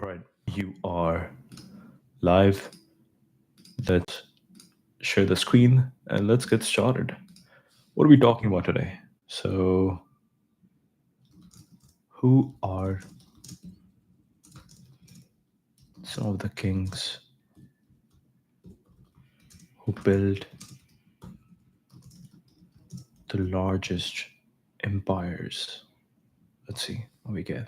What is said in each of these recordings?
All right, you are live. Let's share the screen and let's get started. What are we talking about today? So, who are some of the kings who built the largest empires? Let's see what we get.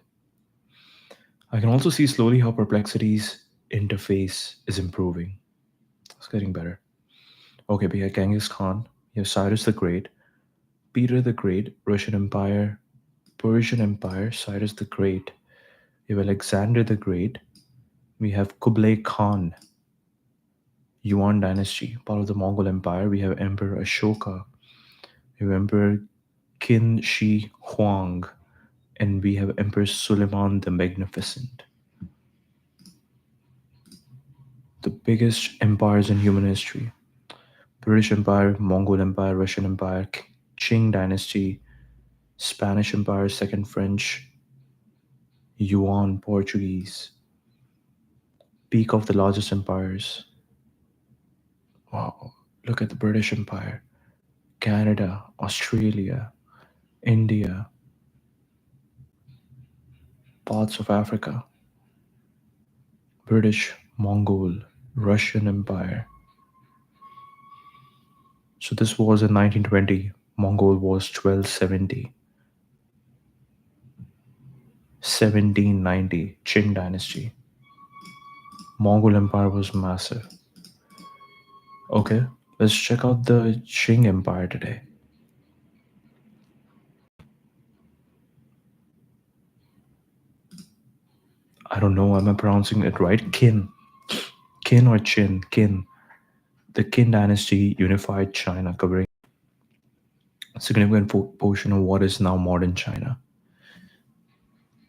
I can also see slowly how Perplexity's interface is improving. It's getting better. Okay, we have Genghis Khan, you have Cyrus the Great, Peter the Great, Russian Empire, Persian Empire, Cyrus the Great. We have Alexander the Great. We have Kublai Khan, Yuan dynasty, part of the Mongol Empire. We have Emperor Ashoka. We have Emperor Qin Shi Huang. And we have Emperor Suleiman the Magnificent. The biggest empires in human history: British Empire, Mongol Empire, Russian Empire, Qing dynasty, Spanish Empire, Second French, Yuan Portuguese. Peak of the largest empires. Wow, look at the British Empire, Canada, Australia, India, parts of Africa, British, Mongol, Russian Empire. So this was in 1920. Mongol was 1270. 1790, Qing dynasty. Mongol Empire was massive. Okay, let's check out the Qing Empire today. I don't know, am I pronouncing it right? Qin. Qin or Qin? Qin. The Qin dynasty unified China, covering a significant portion of what is now modern China.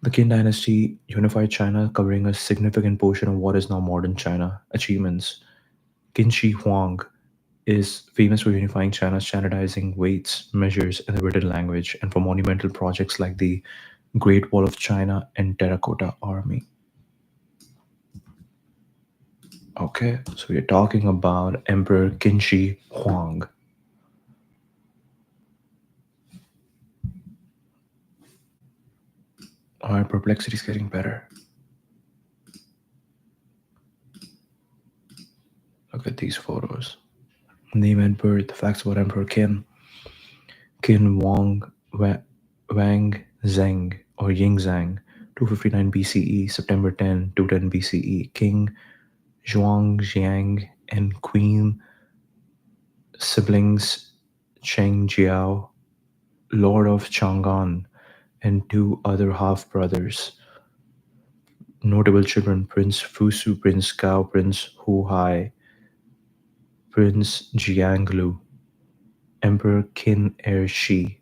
The Qin dynasty unified China, covering a significant portion of what is now modern China. Achievements: Qin Shi Huang is famous for unifying China, standardizing weights, measures, and the written language, and for monumental projects like the Great Wall of China and Terracotta Army. Okay, so we're talking about Emperor Qin Shi Huang. Our perplexity is getting better. Look at these photos. Name and birth, facts about Emperor Qin. Qin Wang Zheng or Ying Zhang, 259 BCE, September 10, 210 BCE. King Zhuangjiang and Queen siblings Cheng Jiao, Lord of Chang'an, and two other half brothers. Notable children: Prince Fusu, Prince Gao, Prince Hu Hai, Prince Jianglu, Emperor Qin Er Shi.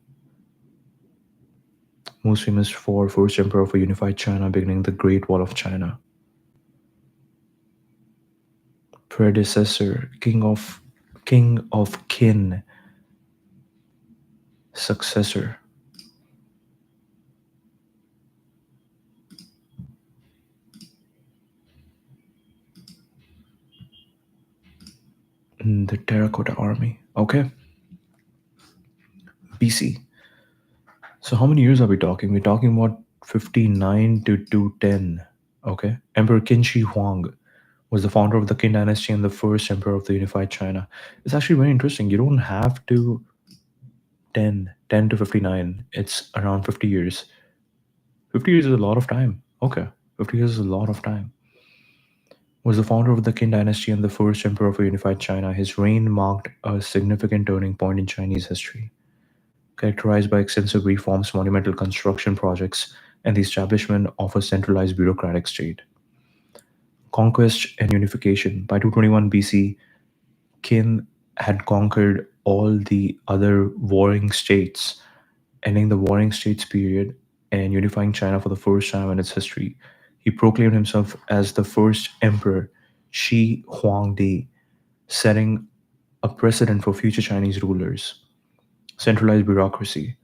Most famous for first emperor of a unified China, beginning the Great Wall of China. Predecessor: King of Qin. Successor: the Terracotta Army. Okay. BC. So how many years are we talking? We're talking about 59 to 210. Okay. Emperor Qin Shi Huang was the founder of the Qin dynasty and the first emperor of the unified China. It's actually very interesting. You don't have to 10 to 59. It's around 50 years. 50 years is a lot of time. Okay. 50 years is a lot of time. Was the founder of the Qin dynasty and the first emperor of a unified China. His reign marked a significant turning point in Chinese history, characterized by extensive reforms, monumental construction projects, and the establishment of a centralized bureaucratic state. Conquest and unification. By 221 BC, Qin had conquered all the other warring states, ending the warring states period and unifying China for the first time in its history. He proclaimed himself as the first emperor, Shi Huangdi, setting a precedent for future Chinese rulers. Centralized bureaucracy.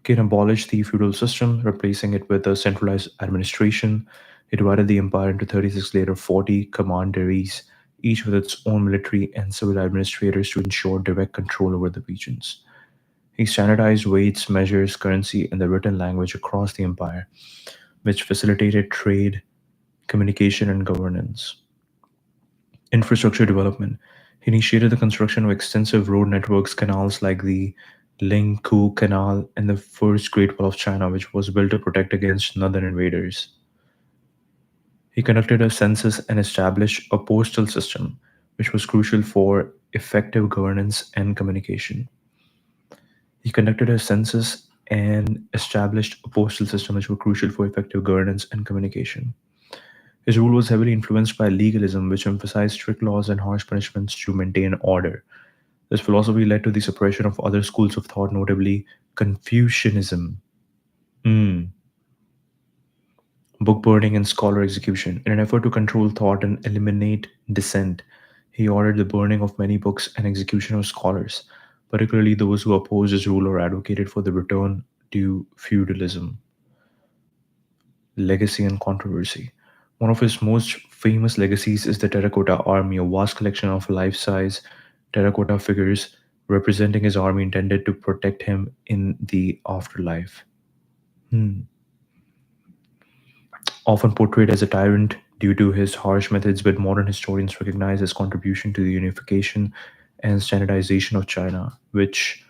Qin abolished the feudal system, replacing it with a centralized administration. He divided the empire into 36 later 40 commanderies, each with its own military and civil administrators to ensure direct control over the regions. He standardized weights, measures, currency, and the written language across the empire, which facilitated trade, communication, and governance. Infrastructure development. He initiated the construction of extensive road networks, canals like the Ling-Ku Canal and the First Great Wall of China, which was built to protect against northern invaders. He conducted a census and established a postal system, which was crucial for effective governance and communication. He conducted a census and established a postal system, which were crucial for effective governance and communication. His rule was heavily influenced by legalism, which emphasized strict laws and harsh punishments to maintain order. This philosophy led to the suppression of other schools of thought, notably Confucianism. Hmm. Book burning and scholar execution. In an effort to control thought and eliminate dissent, he ordered the burning of many books and execution of scholars, particularly those who opposed his rule or advocated for the return to feudalism. Legacy and controversy. One of his most famous legacies is the Terracotta Army, a vast collection of life size terracotta figures representing his army intended to protect him in the afterlife. Hmm. Often portrayed as a tyrant due to his harsh methods, but modern historians recognize his contribution to the unification and standardization of China, which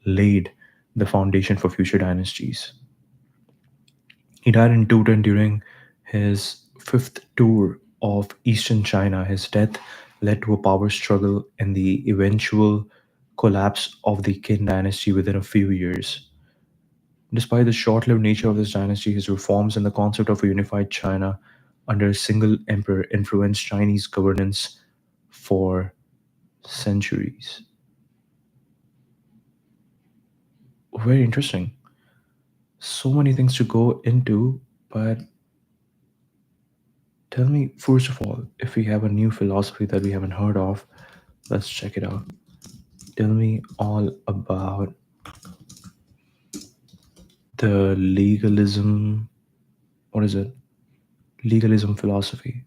laid the foundation for future dynasties. He died in 210 during his fifth tour of eastern China. His death led to a power struggle and the eventual collapse of the Qin dynasty within a few years. Despite the short lived nature of this dynasty, his reforms and the concept of a unified China under a single emperor influenced Chinese governance for centuries. Very interesting. So many things to go into, but tell me, first of all, if we have a new philosophy that we haven't heard of, let's check it out. Tell me all about the legalism. What is it? Legalism philosophy.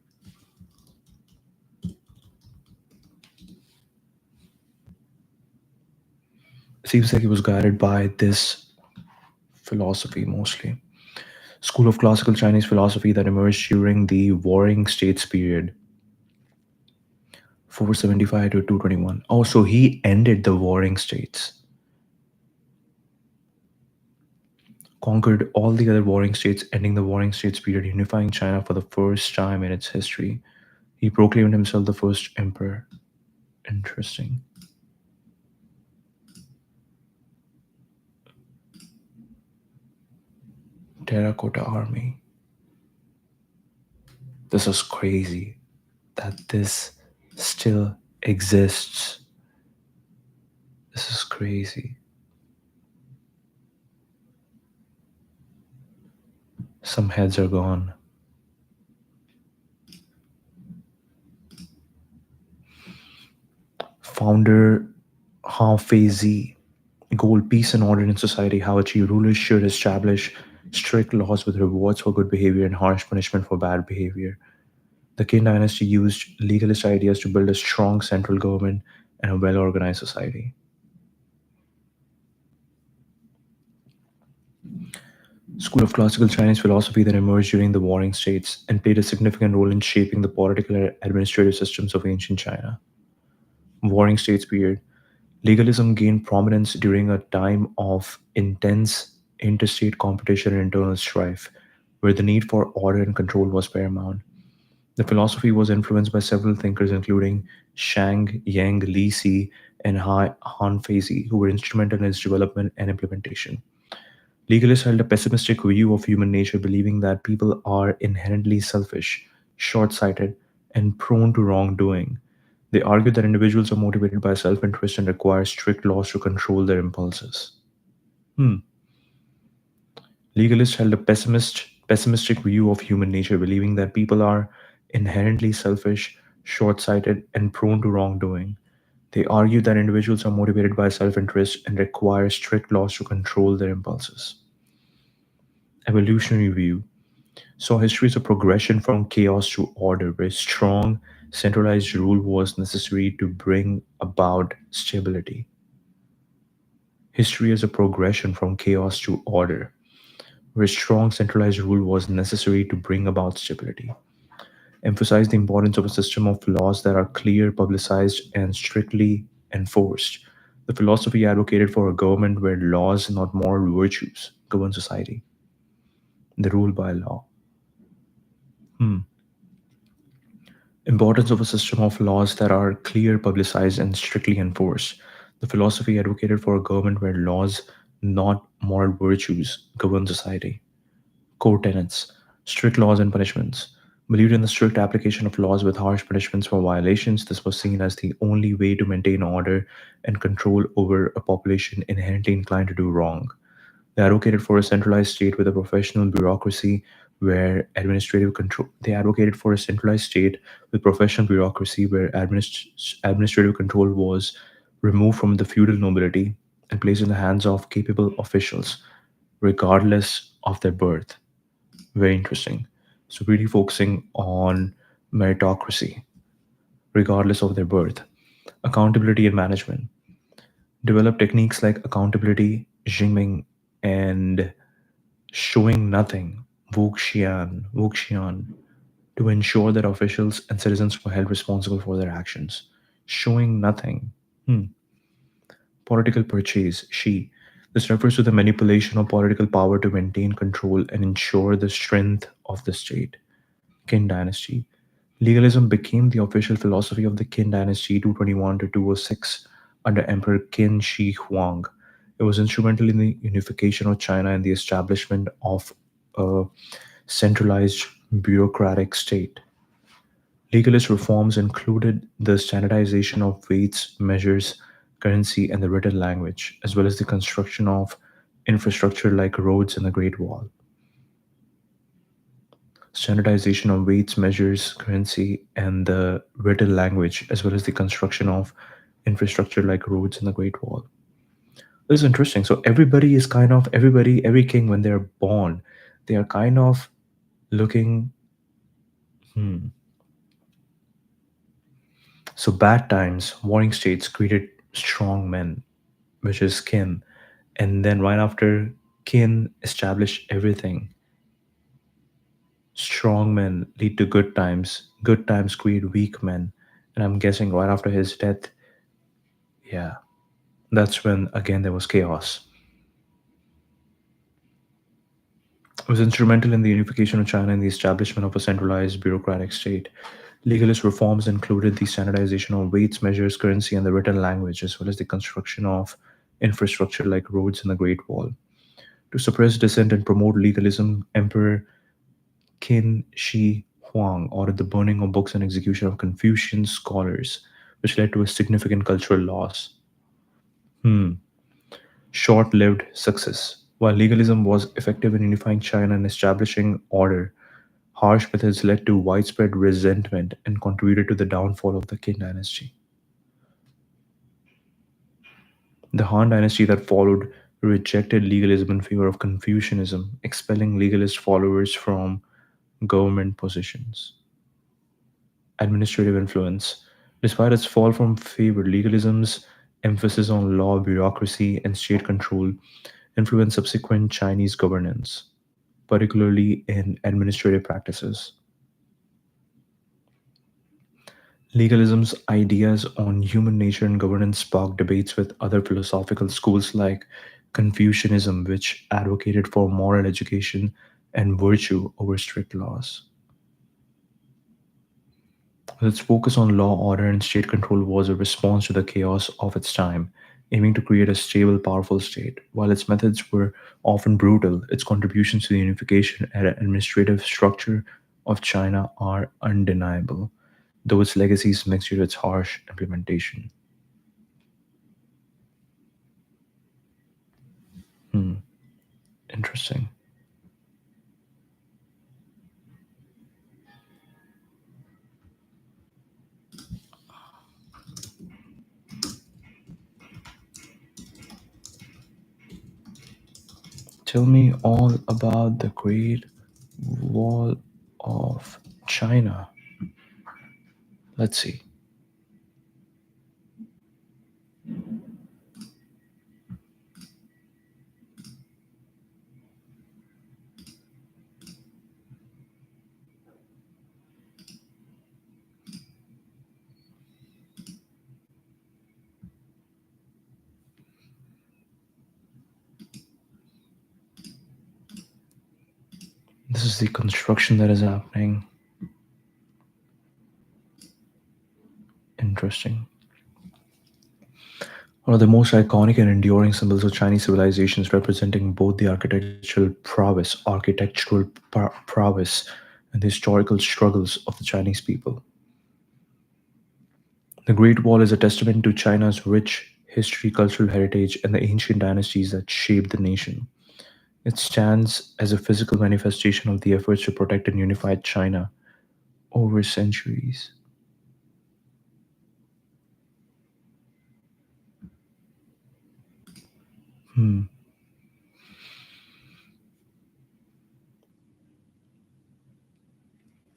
Seems like it was guided by this philosophy mostly. School of classical Chinese philosophy that emerged during the Warring States period, 475 to 221. Oh, so he ended the Warring States, conquered all the other Warring States, ending the Warring States period, unifying China for the first time in its history. He proclaimed himself the first emperor. Interesting. Terracotta Army. This is crazy that this still exists. This is crazy. Some heads are gone. Founder Hafizi. Goal, peace and order in society. How achieve rulers should establish strict laws with rewards for good behavior and harsh punishment for bad behavior. The Qin dynasty used legalist ideas to build a strong central government and a well organized society. School of classical Chinese philosophy that emerged during the Warring States and played a significant role in shaping the political and administrative systems of ancient China. Warring States period. Legalism gained prominence during a time of intense interstate competition and internal strife, where the need for order and control was paramount. The philosophy was influenced by several thinkers, including Shang, Yang, Li Si, and Han Feizi, who were instrumental in its development and implementation. Legalists held a pessimistic view of human nature, believing that people are inherently selfish, short sighted, and prone to wrongdoing. They argued that individuals are motivated by self interest and require strict laws to control their impulses. Hmm. Legalists held a pessimistic view of human nature, believing that people are inherently selfish, short sighted, and prone to wrongdoing. They argued that individuals are motivated by self interest and require strict laws to control their impulses. Evolutionary view. So history is a progression from chaos to order, where strong, centralized rule was necessary to bring about stability. History is a progression from chaos to order, where strong, centralized rule was necessary to bring about stability. Emphasize the importance of a system of laws that are clear, publicized, and strictly enforced. The philosophy advocated for a government where laws, not moral virtues, govern society. The rule by law. Hmm. Importance of a system of laws that are clear, publicized, and strictly enforced. The philosophy advocated for a government where laws, not moral virtues, govern society. Core tenets: strict laws and punishments. Believed in the strict application of laws with harsh punishments for violations, this was seen as the only way to maintain order and control over a population inherently inclined to do wrong. They advocated for a centralized state with a professional bureaucracy where administrative control. They advocated for a centralized state with professional bureaucracy where administrative control was removed from the feudal nobility and placed in the hands of capable officials, regardless of their birth. Very interesting. So, really focusing on meritocracy, regardless of their birth. Accountability and management. Develop techniques like accountability, Jingming, and showing nothing, Wuxian, to ensure that officials and citizens were held responsible for their actions. Showing nothing. Hmm. Political purchase, Shi. This refers to the manipulation of political power to maintain control and ensure the strength of the state. Qin dynasty. Legalism became the official philosophy of the Qin dynasty 221 to 206 under Emperor Qin Shi Huang. It was instrumental in the unification of China and the establishment of a centralized bureaucratic state. Legalist reforms included the standardization of weights, measures, currency, and the written language, as well as the construction of infrastructure like roads and the Great Wall. Standardization of weights, measures, currency, and the written language, as well as the construction of infrastructure like roads and the Great Wall. This is interesting. So everybody is kind of every king when they're born, they are kind of looking. Hmm. So bad times, warring states created strong men, which is kin, and then right after kin established everything. Strong men lead to good times. Good times create weak men. And I'm guessing right after his death, yeah, that's when again there was chaos. It was instrumental in the unification of China and the establishment of a centralized bureaucratic state. Legalist reforms included the standardization of weights, measures, currency, and the written language, as well as the construction of infrastructure like roads and the Great Wall. To suppress dissent and promote legalism, Emperor Qin Shi Huang ordered the burning of books and execution of Confucian scholars, which led to a significant cultural loss. Hmm. Short lived success. While legalism was effective in unifying China and establishing order, harsh methods led to widespread resentment and contributed to the downfall of the Qin dynasty. The Han dynasty that followed rejected legalism in favor of Confucianism, expelling legalist followers from government positions. Administrative influence. Despite its fall from favor, legalism's emphasis on law, bureaucracy, and state control influenced subsequent Chinese governance, particularly in administrative practices. Legalism's ideas on human nature and governance sparked debates with other philosophical schools like Confucianism, which advocated for moral education and virtue over strict laws. Its focus on law, order, and state control was a response to the chaos of its time, aiming to create a stable, powerful state. While its methods were often brutal, its contributions to the unification and administrative structure of China are undeniable, though its legacy is mixed with its harsh implementation. Hmm, interesting. Tell me all about the Great Wall of China. Let's see. This is the construction that is happening. Interesting. One of the most iconic and enduring symbols of Chinese civilizations, representing both the architectural prowess and the historical struggles of the Chinese people. The Great Wall is a testament to China's rich history, cultural heritage, and the ancient dynasties that shaped the nation. It stands as a physical manifestation of the efforts to protect and unify China over centuries. Hmm.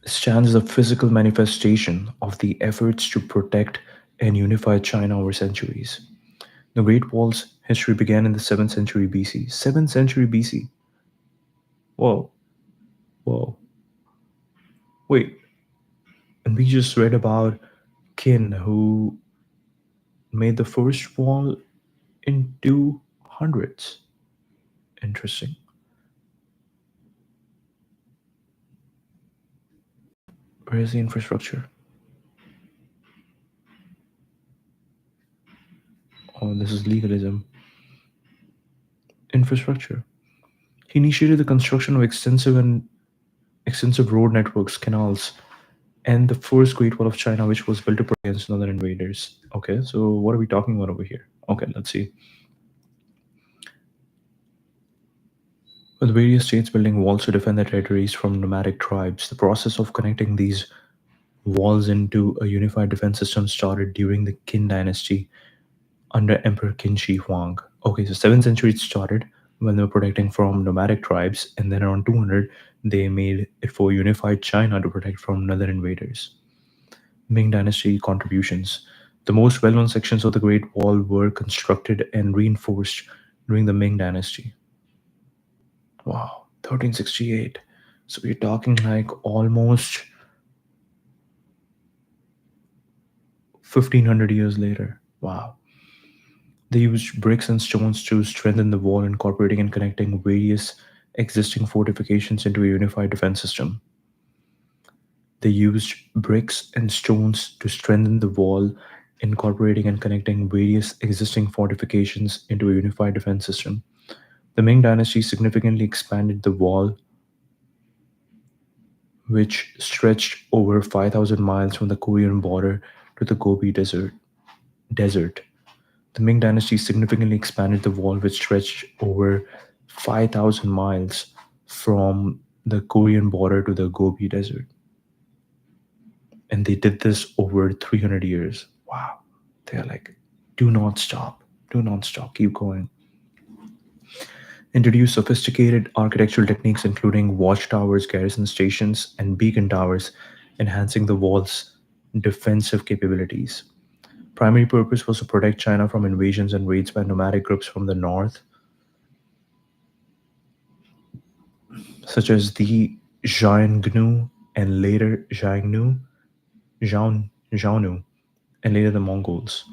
Stands as a physical manifestation of the efforts to protect and unify China over centuries. The Great Wall's history began in the 7th century BC. 7th century BC. Whoa, whoa. Wait, and we just read about Qin who made the first wall in 200s. Interesting. Where is the infrastructure? Oh, this is legalism. Infrastructure. He initiated the construction of extensive road networks, canals, and the first Great Wall of China, which was built to protect against northern invaders. Okay, so what are we talking about over here? Okay, let's see. With various states building walls to defend their territories from nomadic tribes, the process of connecting these walls into a unified defense system started during the Qin dynasty under Emperor Qin Shi Huang. Okay, so 7th century it started when they were protecting from nomadic tribes, and then around 200 they made it for unified China to protect from northern invaders. Ming Dynasty contributions. The most well known sections of the Great Wall were constructed and reinforced during the Ming Dynasty. Wow, 1368. So we're talking like almost 1500 years later. Wow. They used bricks and stones to strengthen the wall, incorporating and connecting various existing fortifications into a unified defense system. They used bricks and stones to strengthen the wall, incorporating and connecting various existing fortifications into a unified defense system. The Ming Dynasty significantly expanded the wall, which stretched over 5,000 miles from the Korean border to the Gobi Desert. The Ming Dynasty significantly expanded the wall, which stretched over 5,000 miles from the Korean border to the Gobi Desert. And they did this over 300 years. Wow. They're like, do not stop. Do not stop. Keep going. Introduced sophisticated architectural techniques, including watchtowers, garrison stations, and beacon towers, enhancing the wall's defensive capabilities. Primary purpose was to protect China from invasions and raids by nomadic groups from the north, such as the Xiongnu and later Xiaonu, and later the Mongols.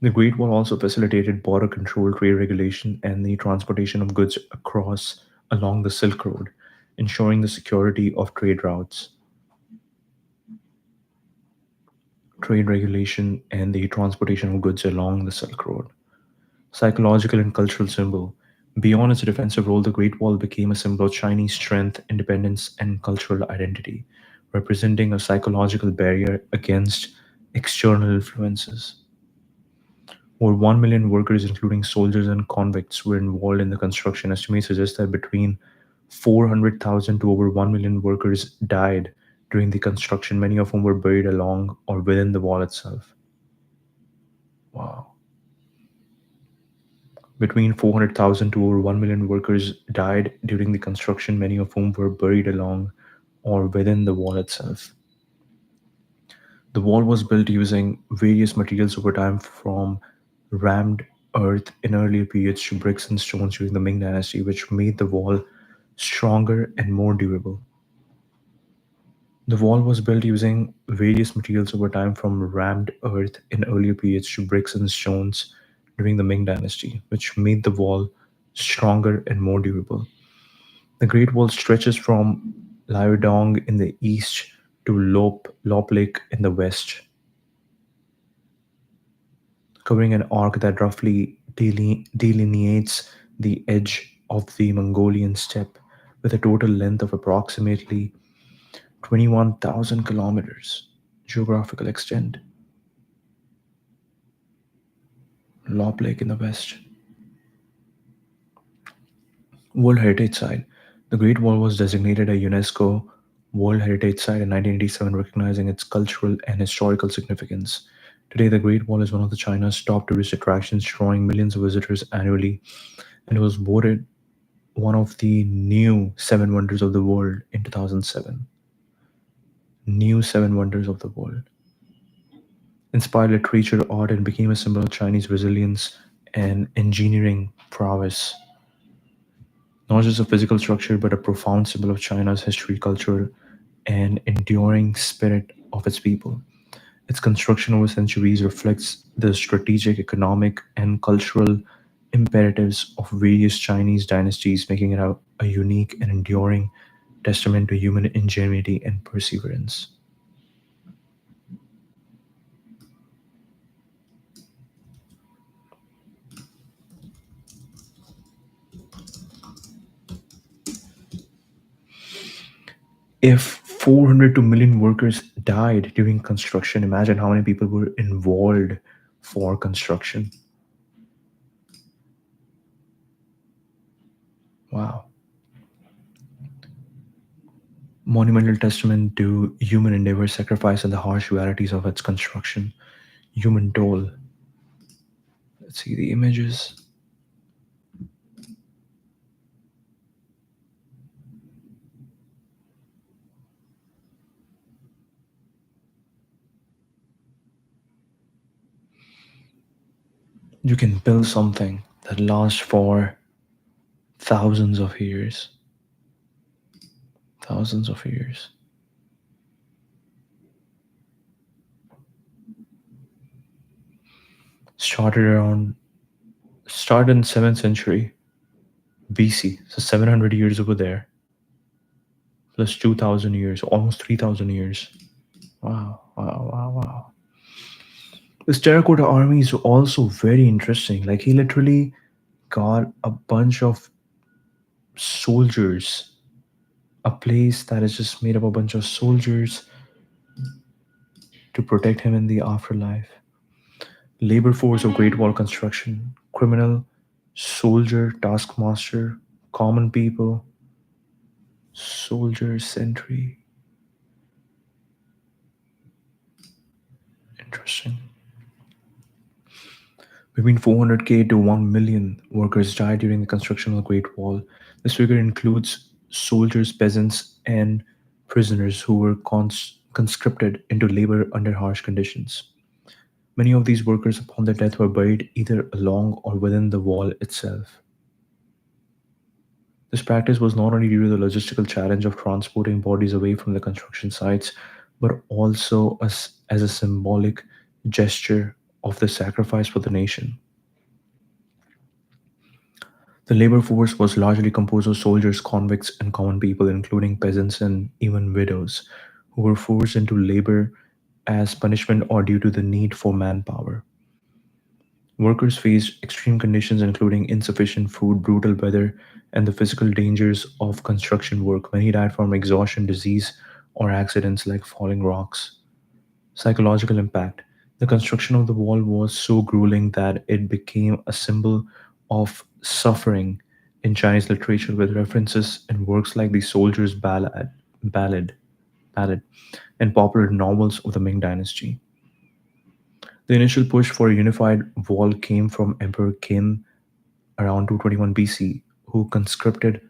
The Great Wall also facilitated border control, trade regulation, and the transportation of goods across along the Silk Road, ensuring the security of trade routes. Trade regulation and the transportation of goods along the Silk Road. Psychological and cultural symbol. Beyond its defensive role, the Great Wall became a symbol of Chinese strength, independence, and cultural identity, representing a psychological barrier against external influences. Over 1 million workers, including soldiers and convicts, were involved in the construction. Estimates suggest that between 400,000 to over 1 million workers died during the construction, many of whom were buried along or within the wall itself. Wow. Between 400,000 to over 1 million workers died during the construction, many of whom were buried along or within the wall itself. The wall was built using various materials over time, from rammed earth in earlier periods to bricks and stones during the Ming dynasty, which made the wall stronger and more durable. The wall was built using various materials over time, from rammed earth in earlier periods to bricks and stones during the Ming dynasty, which made the wall stronger and more durable. The Great Wall stretches from Liaodong in the east to Lop Lake in the west, covering an arc that roughly delineates the edge of the Mongolian steppe, with a total length of approximately 21,000 kilometers. Geographical extent: Lop Lake in the west. World Heritage Site. The Great Wall was designated a UNESCO World Heritage Site in 1987, recognizing its cultural and historical significance. Today, the Great Wall is one of the China's top tourist attractions, drawing millions of visitors annually, and it was voted one of the new seven wonders of the world in 2007. New seven wonders of the world. Inspired literature, art, and became a symbol of Chinese resilience and engineering prowess. Not just a physical structure, but a profound symbol of China's history, culture, and enduring spirit of its people. Its construction over centuries reflects the strategic, economic, and cultural imperatives of various Chinese dynasties, making it a unique and enduring testament to human ingenuity and perseverance. If 400 to million workers died during construction, imagine how many people were involved for construction. Wow. Monumental testament to human endeavor, sacrifice, and the harsh realities of its construction. Human toll. Let's see the images. You can build something that lasts for thousands of years. Thousands of years. Started around started in 7th century BC. So 700 years over there, plus 2,000 years, almost 3,000 years. Wow, wow, wow, wow. This terracotta army is also very interesting. Like, he literally got a bunch of soldiers, a place that is just made up a bunch of soldiers to protect him in the afterlife. Labor force of Great Wall construction, criminal, soldier, taskmaster, common people, soldier, sentry. Interesting. Between 400K to 1 million workers died during the construction of the Great Wall. This figure includes soldiers, peasants, and prisoners who were conscripted into labor under harsh conditions. Many of these workers, upon their death, were buried either along or within the wall itself. This practice was not only due to the logistical challenge of transporting bodies away from the construction sites, but also as a symbolic gesture of the sacrifice for the nation. The labor force was largely composed of soldiers, convicts, and common people, including peasants and even widows, who were forced into labor as punishment or due to the need for manpower. Workers faced extreme conditions, including insufficient food, brutal weather, and the physical dangers of construction work. Many died from exhaustion, disease, or accidents like falling rocks. Psychological impact. The construction of the wall was so grueling that it became a symbol of suffering in Chinese literature, with references in works like the Soldier's Ballad, Ballad and popular novels of the Ming Dynasty. The initial push for a unified wall came from Emperor Qin around 221 BC, who conscripted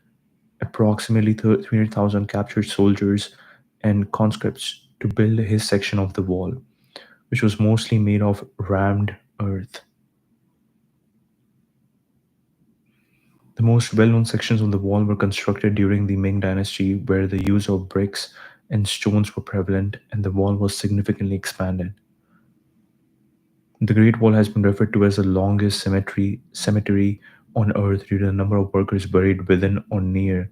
approximately 300,000 captured soldiers and conscripts to build his section of the wall, which was mostly made of rammed earth. The most well known sections of the wall were constructed during the Ming dynasty, where the use of bricks and stones were prevalent and the wall was significantly expanded. The Great Wall has been referred to as the longest cemetery on Earth due to the number of workers buried within or near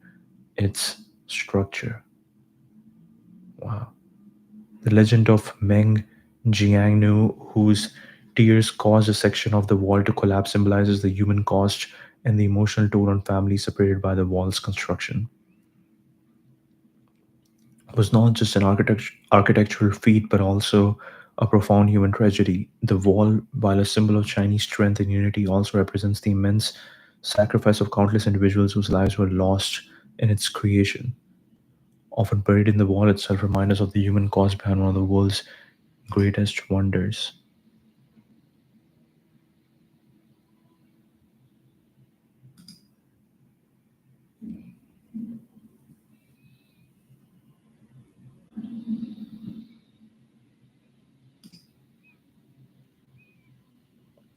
its structure. Wow. The legend of Meng Jiangnu, whose tears caused a section of the wall to collapse, symbolizes the human cost and the emotional toll on families separated by the wall's construction. It was not just an architectural feat, but also a profound human tragedy. The wall, while a symbol of Chinese strength and unity, also represents the immense sacrifice of countless individuals whose lives were lost in its creation. Often buried in the wall itself, remind us of the human cost behind one of the world's greatest wonders.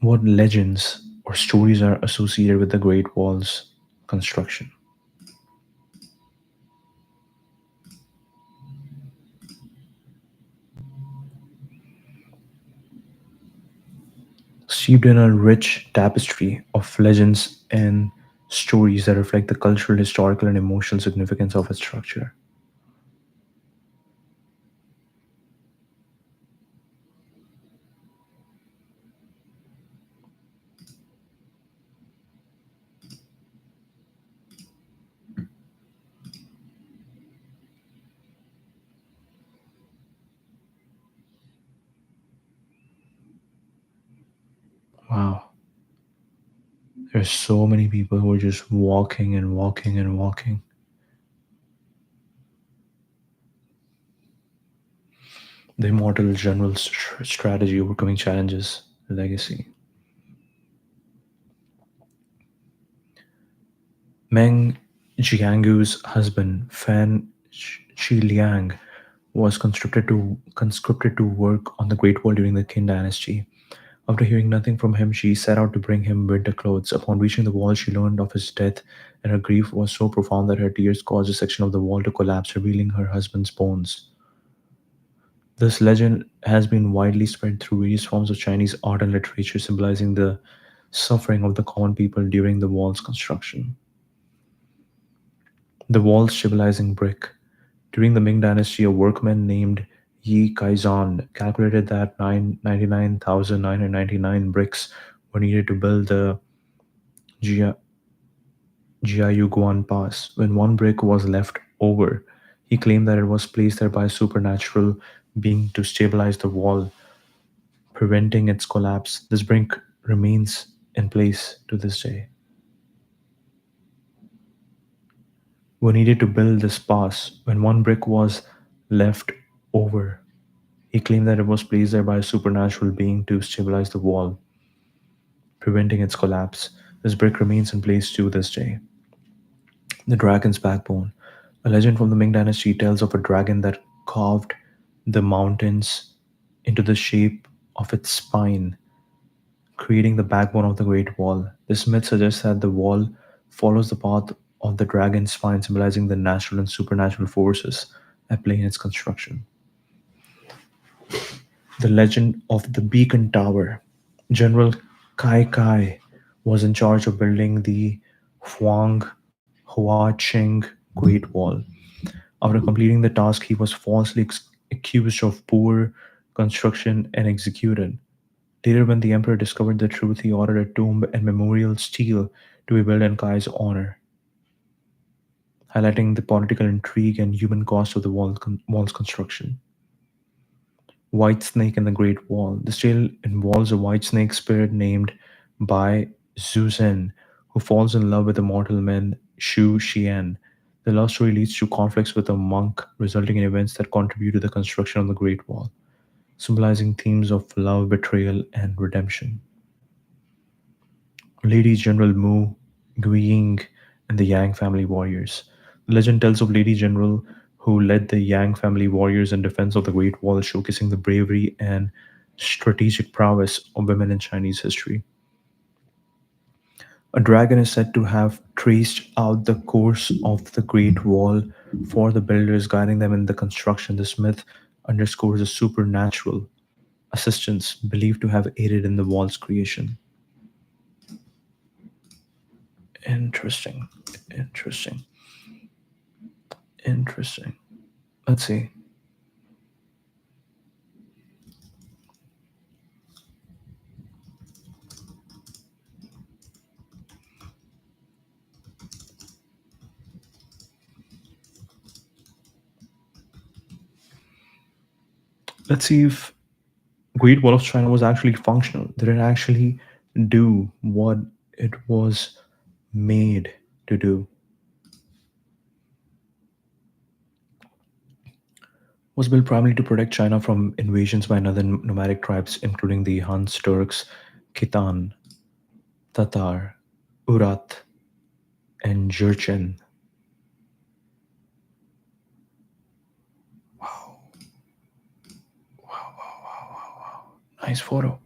What legends or stories are associated with the Great Wall's construction? Steeped in a rich tapestry of legends and stories that reflect the cultural, historical, and emotional significance of its structure. Wow, there's so many people who are just walking and walking and walking. The immortal general strategy overcoming challenges, legacy. Meng Jiangu's husband, Fan Liang, was conscripted to work on the Great Wall during the Qin dynasty. After hearing nothing from him, she set out to bring him winter clothes. Upon reaching the wall, she learned of his death, and her grief was so profound that her tears caused a section of the wall to collapse, revealing her husband's bones. This legend has been widely spread through various forms of Chinese art and literature, symbolizing the suffering of the common people during the wall's construction. The walls symbolizing brick. During the Ming Dynasty, a workman named Yi Kaizan calculated that 99,999 bricks were needed to build the Jia, Jiayuguan Pass. When one brick was left over, he claimed that it was placed there by a supernatural being to stabilize the wall, preventing its collapse. This brick remains in place to this day. We needed to build this pass. When one brick was left over, he claimed that it was placed there by a supernatural being to stabilize the wall, preventing its collapse. This brick remains in place to this day. The dragon's backbone. A legend from the Ming Dynasty tells of a dragon that carved the mountains into the shape of its spine, creating the backbone of the Great Wall. This myth suggests that the wall follows the path of the dragon's spine, symbolizing the natural and supernatural forces at play in its construction. The legend of the Beacon Tower. General Kai Kai was in charge of building the Huang Hua Ching Great Wall. After completing the task, he was falsely accused of poor construction and executed. Later, when the emperor discovered the truth, he ordered a tomb and memorial stele to be built in Kai's honor, highlighting the political intrigue and human cost of the wall's construction. White Snake and the Great Wall. This tale involves a white snake spirit named Bai Zuzhen, who falls in love with the mortal man Shu Xian. The love story leads to conflicts with a monk, resulting in events that contribute to the construction of the Great Wall, symbolizing themes of love, betrayal, and redemption. Ladies General Mu, Guiying, and the Yang family warriors. The legend tells of Lady General who led the Yang family warriors in defense of the Great Wall, showcasing the bravery and strategic prowess of women in Chinese history. A dragon is said to have traced out the course of the Great Wall for the builders, guiding them in the construction. This myth underscores a supernatural assistance believed to have aided in the wall's creation. Interesting. Interesting. Interesting. Let's see. Let's see if Great Wall of China was actually functional. Did it actually do what it was made to do? Was built primarily to protect China from invasions by northern nomadic tribes, including the Huns, Turks, Khitan, Tatar, Urat, and Jurchen. Wow, wow, wow, wow, wow, wow. Nice photo.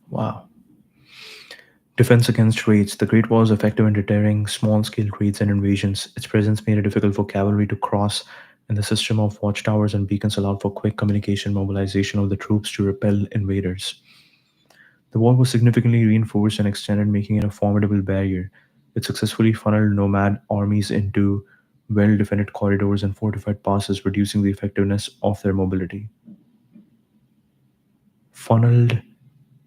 Wow. Defense against raids. The Great Wall was effective in deterring small scale raids and invasions. Its presence made it difficult for cavalry to cross, and the system of watchtowers and beacons allowed for quick communication mobilization of the troops to repel invaders. The wall was significantly reinforced and extended, making it a formidable barrier. It successfully funneled nomad armies into well defended corridors and fortified passes, reducing the effectiveness of their mobility. Funneled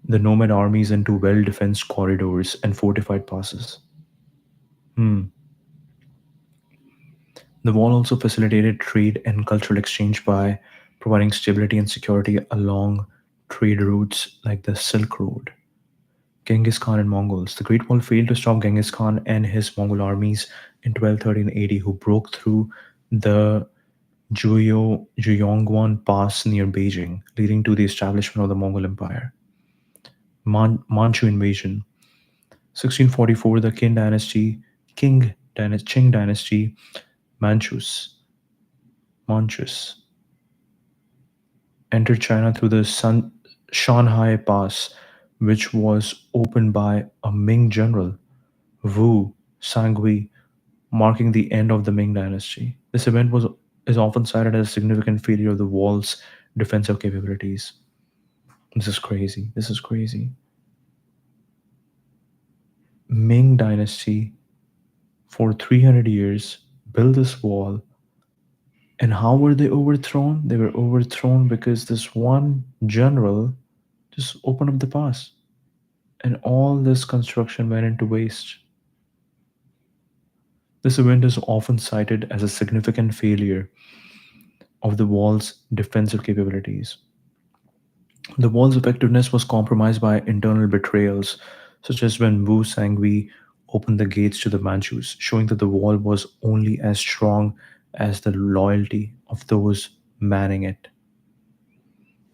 the nomad armies into well defended corridors and fortified passes. Hmm. The wall also facilitated trade and cultural exchange by providing stability and security along trade routes like the Silk Road. Genghis Khan and Mongols. The Great Wall failed to stop Genghis Khan and his Mongol armies in 1213 AD, who broke through the Juyongguan Pass near Beijing, leading to the establishment of the Mongol Empire. Manchu invasion. 1644, the Qing dynasty, Manchus, Manchus entered China through the Shanhai Pass, which was opened by a Ming general, Wu Sangui, marking the end of the Ming dynasty. This event was is often cited as a significant failure of the wall's defensive capabilities. This is crazy. This is crazy. Ming dynasty for 300 years built this wall, and how were they overthrown? They were overthrown because this one general just opened up the pass, and all this construction went into waste. This event is often cited as a significant failure of the wall's defensive capabilities. The wall's effectiveness was compromised by internal betrayals, such as when Wu Sangui opened the gates to the Manchus, showing that the wall was only as strong as the loyalty of those manning it.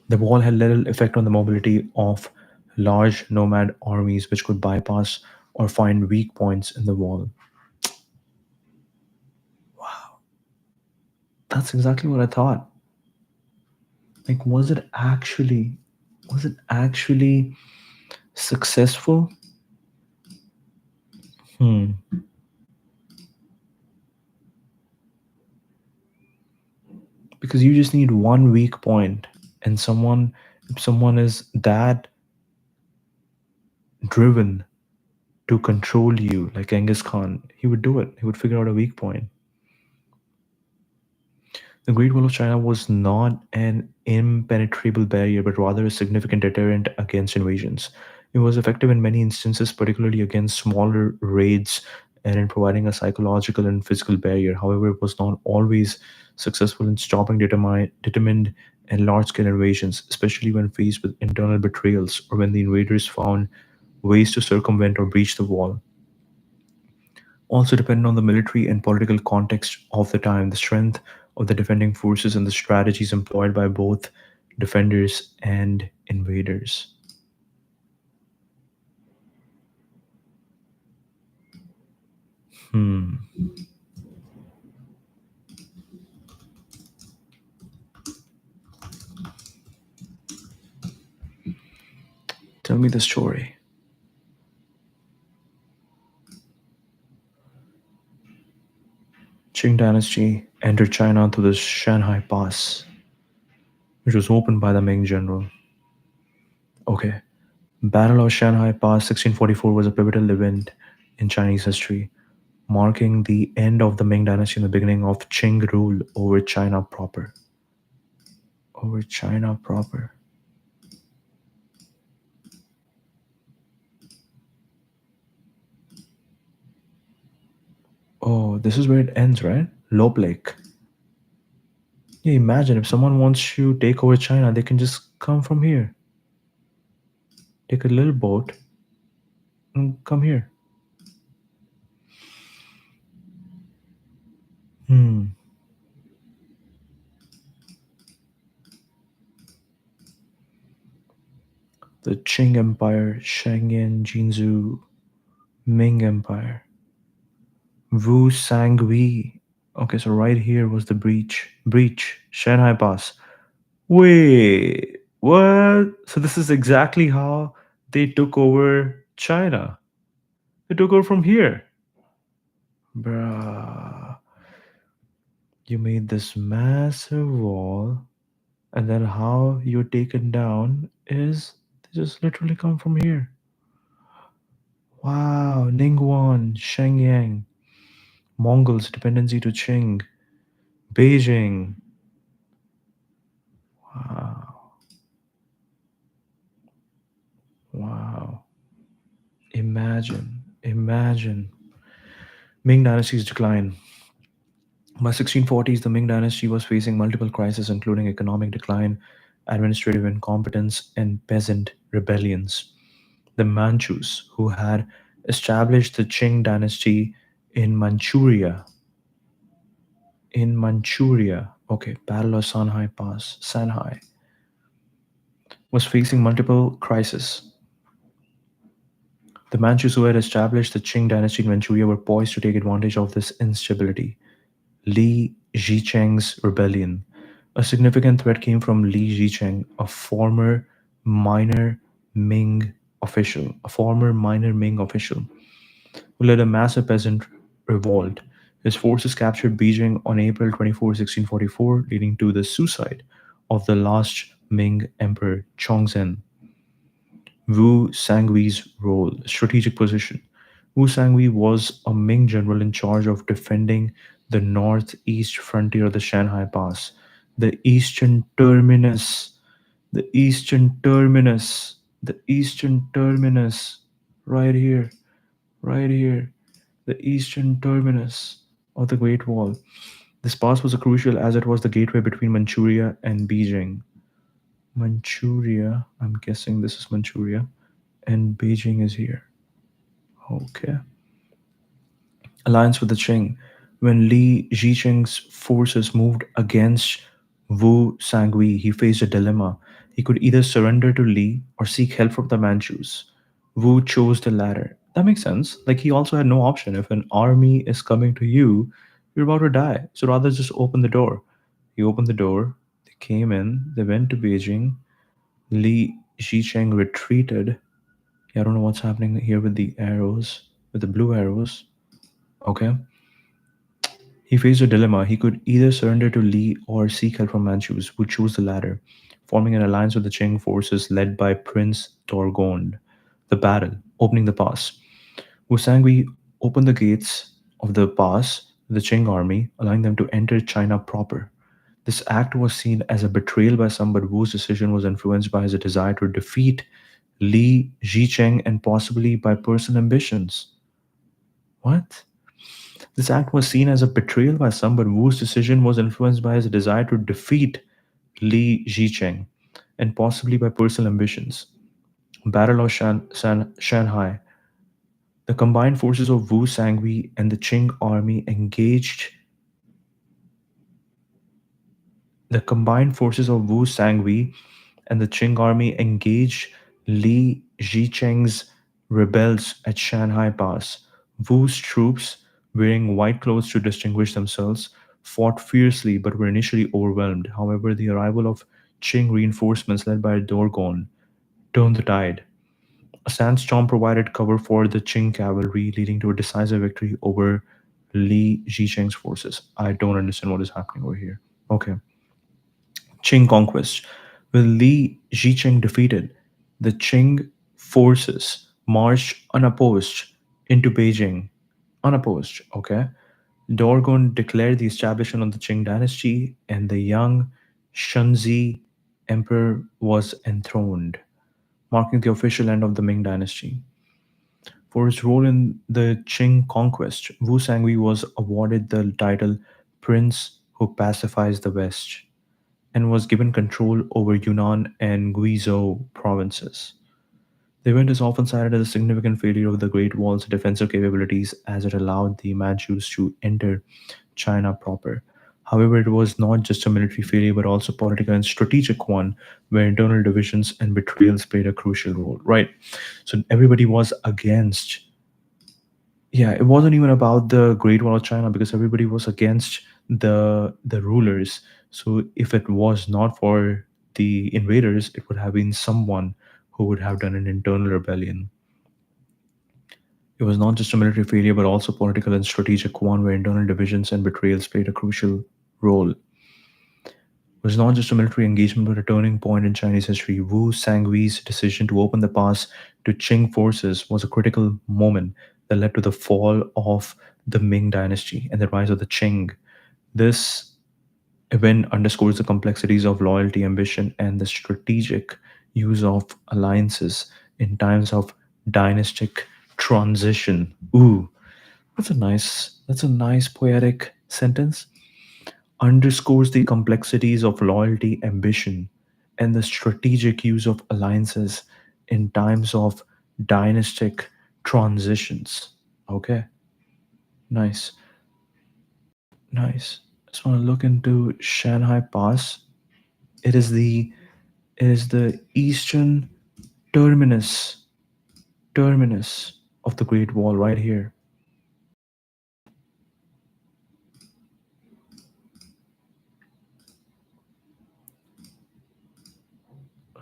The wall had little effect on the mobility of large nomad armies, which could bypass or find weak points in the wall. Wow, that's exactly what I thought. Like, was it actually successful? Hmm. Because you just need one weak point, and if someone is that driven, to control you like Genghis Khan, he would do it. He would figure out a weak point. The Great Wall of China was not an impenetrable barrier, but rather a significant deterrent against invasions. It was effective in many instances, particularly against smaller raids and in providing a psychological and physical barrier. However, it was not always successful in stopping determined and large scale invasions, especially when faced with internal betrayals or when the invaders found ways to circumvent or breach the wall. Also depended on the military and political context of the time, the strength of the defending forces, and the strategies employed by both defenders and invaders. Hmm. Tell me the story. Qing dynasty entered China through the Shanghai Pass, which was opened by the Ming general. Okay. Battle of Shanghai Pass 1644 was a pivotal event in Chinese history, marking the end of the Ming dynasty and the beginning of Qing rule over China proper. Over China proper. Oh, this is where it ends, right? Lope Lake. Yeah, imagine if someone wants to take over China, they can just come from here, take a little boat, and come here. Hmm. The Qing Empire, Shangyan, Jinzu, Ming Empire, Wu Sangui. Okay, so right here was the breach, Shanghai Pass. Wait, what? So this is exactly how they took over China. They took over from here. Bruh. You made this massive wall, and then how you're taken down is they just literally come from here. Wow, Ningguan, Shenyang, Mongols' dependency to Qing, Beijing. Wow, wow. Imagine. Ming dynasty's decline. By 1640s, the Ming dynasty was facing multiple crises, including economic decline, administrative incompetence, and peasant rebellions. The Manchus, who had established the Qing dynasty in Manchuria, okay, Battle of Shanhai Pass, Shanhai, was facing multiple crises. The Manchus, who had established the Qing dynasty in Manchuria, were poised to take advantage of this instability. Li Zicheng's rebellion. A significant threat came from Li Zicheng, a former minor Ming official, who led a massive peasant revolt. His forces captured Beijing on April 24, 1644, leading to the suicide of the last Ming Emperor Chongzhen. Wu Sangwi's role, strategic position. Wu Sangui was a Ming general in charge of defending the northeast frontier of the Shanhai Pass, the eastern terminus, the eastern terminus, the eastern terminus, right here, right here, the eastern terminus of the Great Wall. This pass was crucial as it was the gateway between Manchuria and Beijing. Manchuria, I'm guessing this is Manchuria, and Beijing is here. Okay. Alliance with the Qing. When Li Zicheng's forces moved against Wu Sangui, he faced a dilemma. He could either surrender to Li or seek help from the Manchus. Wu chose the latter. That makes sense. Like he also had no option. If an army is coming to you, you're about to die. So rather just open the door. He opened the door. They came in. They went to Beijing. Li Zicheng retreated. Yeah, I don't know what's happening here with the arrows, with the blue arrows. Okay. He faced a dilemma. He could either surrender to Li or seek help from Manchus, who chose the latter, forming an alliance with the Qing forces led by Prince Torgond. The battle, opening the pass. Wu Sangui opened the gates of the pass to the Qing army, allowing them to enter China proper. This act was seen as a betrayal by some, but Wu's decision was influenced by his desire to defeat Li Zicheng and possibly by personal ambitions. What? This act was seen as a betrayal by some, but Wu's decision was influenced by his desire to defeat Li Zicheng and possibly by personal ambitions. Battle of Shanghai. The combined forces of Wu Sangui and the Qing army engaged The combined forces of Wu Sangui and the Qing army engaged Li Zicheng's rebels at Shanghai Pass. Wu's troops, wearing white clothes to distinguish themselves, fought fiercely but were initially overwhelmed. However, the arrival of Qing reinforcements led by Dorgon turned the tide. A sandstorm provided cover for the Qing cavalry, leading to a decisive victory over Li Zicheng's forces. I don't understand what is happening over here. Okay. Qing conquest. With Li Zicheng defeated, the Qing forces marched unopposed into Beijing. Unopposed, okay? Dorgon declared the establishment of the Qing dynasty, and the young Shunzi emperor was enthroned, marking the official end of the Ming dynasty. For his role in the Qing conquest, Wu Sangui was awarded the title Prince who pacifies the West and was given control over Yunnan and Guizhou provinces. The event is often cited as a significant failure of the Great Wall's defensive capabilities as it allowed the Manchus to enter China proper. However, it was not just a military failure but also political and strategic one where internal divisions and betrayals played a crucial role. Right. So everybody was against, yeah, it wasn't even about the Great Wall of China because everybody was against the rulers. So if it was not for the invaders, it would have been someone who would have done an internal rebellion. It was not just a military failure but also political and strategic one where internal divisions and betrayals played a crucial role. It was not just a military engagement but a turning point in Chinese history. Wu Sangui's decision to open the pass to Qing forces was a critical moment that led to the fall of the Ming dynasty and the rise of the Qing. This event underscores the complexities of loyalty, ambition, and the strategic use of alliances in times of dynastic transition. Ooh, that's a nice poetic sentence. Underscores the complexities of loyalty, ambition, and the strategic use of alliances in times of dynastic transitions. Okay, nice, nice. Just want to look into Shanghai Pass. It is the it is the eastern terminus terminus of the Great Wall right here.